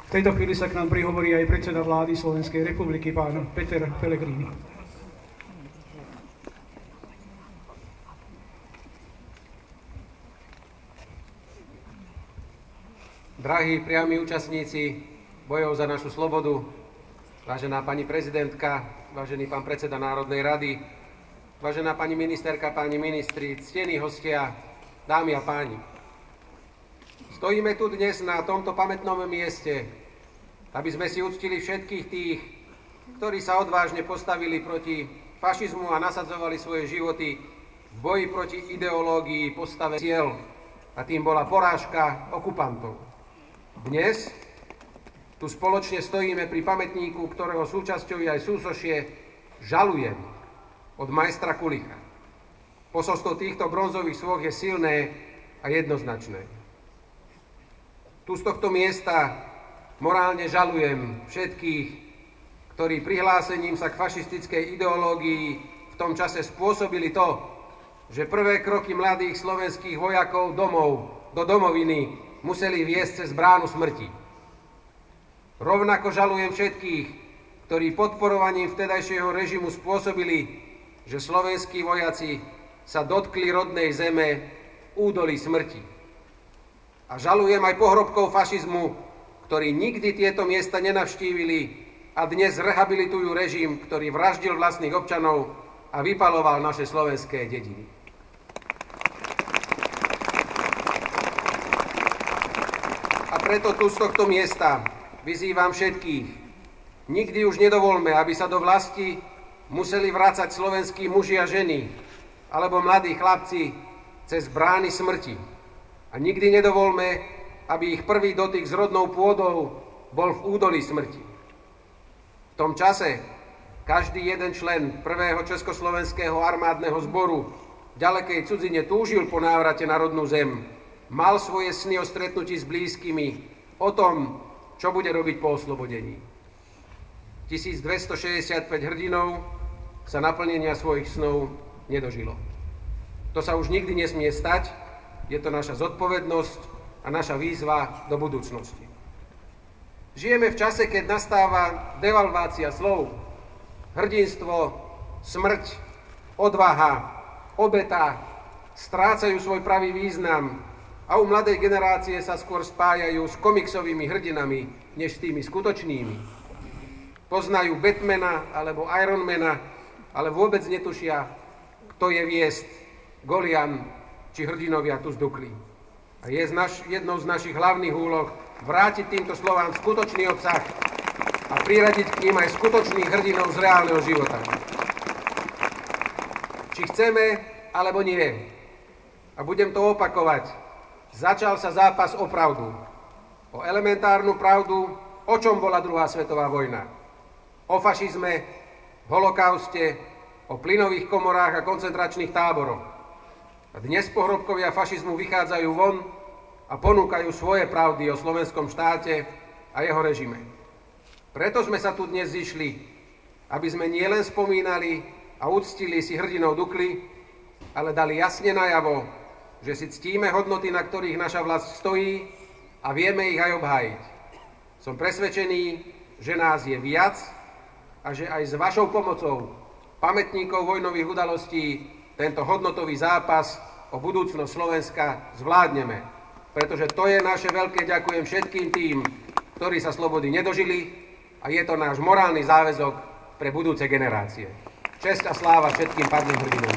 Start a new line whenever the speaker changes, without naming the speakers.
V tejto chvíli sa k nám prihovorí aj predseda vlády Slovenskej republiky, pán Peter Pellegrini.
Drahí priami účastníci bojov za našu slobodu, vážená pani prezidentka, vážený pán predseda Národnej rady, vážená pani ministerka, páni ministri, ctení hostia, dámy a páni. Stojíme tu dnes na tomto pamätnom mieste, aby sme si uctili všetkých tých, ktorí sa odvážne postavili proti fašizmu a nasadzovali svoje životy v boji proti ideológii postave cieľ, a tým bola porážka okupantov. Dnes tu spoločne stojíme pri pamätníku, ktorého súčasťou je aj súsošie Žalujem od majstra Kulicha. Posolstvo týchto bronzových sôch je silné a jednoznačné. Tu z tohto miesta morálne žalujem všetkých, ktorí prihlásením sa k fašistickej ideológii v tom čase spôsobili to, že prvé kroky mladých slovenských vojakov do domoviny museli viesť cez bránu smrti. Rovnako žalujem všetkých, ktorí podporovaním vtedajšieho režimu spôsobili, že slovenskí vojaci sa dotkli rodnej zeme v údolí smrti. A žalujem aj pohrobkov fašizmu, ktorí nikdy tieto miesta nenavštívili a dnes rehabilitujú režim, ktorý vraždil vlastných občanov a vypaloval naše slovenské dediny. A preto tu z tohto miesta vyzývam všetkých. Nikdy už nedovolme, aby sa do vlasti museli vrácať slovenskí muži a ženy alebo mladí chlapci cez brány smrti. A nikdy nedovolme, aby ich prvý dotyk s rodnou pôdou bol v údolí smrti. V tom čase každý jeden člen prvého československého armádneho zboru v ďalekej cudzine túžil po návrate na rodnú zem. Mal svoje sny o stretnutí s blízkymi, o tom, čo bude robiť po oslobodení. 1265 hrdinov sa naplnenia svojich snov nedožilo. To sa už nikdy nesmie stať, je to naša zodpovednosť a naša výzva do budúcnosti. Žijeme v čase, keď nastáva devalvácia slov. Hrdinstvo, smrť, odvaha, obeta strácajú svoj pravý význam a u mladej generácie sa skôr spájajú s komiksovými hrdinami, než s tými skutočnými. Poznajú Batmana alebo Ironmana, ale vôbec netušia, kto je Viest, Golian či hrdinovia tu z Dukly. A je jednou z našich hlavných úloh vrátiť týmto slovám skutočný obsah a priradiť k ním aj skutočných hrdinov z reálneho života. Či chceme, alebo nie. A budem to opakovať. Začal sa zápas o pravdu. O elementárnu pravdu, o čom bola druhá svetová vojna. O fašizme, holokauste, o plynových komorách a koncentračných táboroch. A dnes pohrobkovia fašizmu vychádzajú von a ponúkajú svoje pravdy o slovenskom štáte a jeho režime. Preto sme sa tu dnes zišli, aby sme nielen spomínali a uctili si hrdinov Dukly, ale dali jasne najavo, že si ctíme hodnoty, na ktorých naša vlast stojí a vieme ich aj obhájiť. Som presvedčený, že nás je viac a že aj s vašou pomocou pamätníkov vojnových udalostí tento hodnotový zápas o budúcnosť Slovenska zvládneme. Pretože to je naše veľké ďakujem všetkým tým, ktorí sa slobody nedožili a je to náš morálny záväzok pre budúce generácie. Česť a sláva všetkým padlým hrdinom.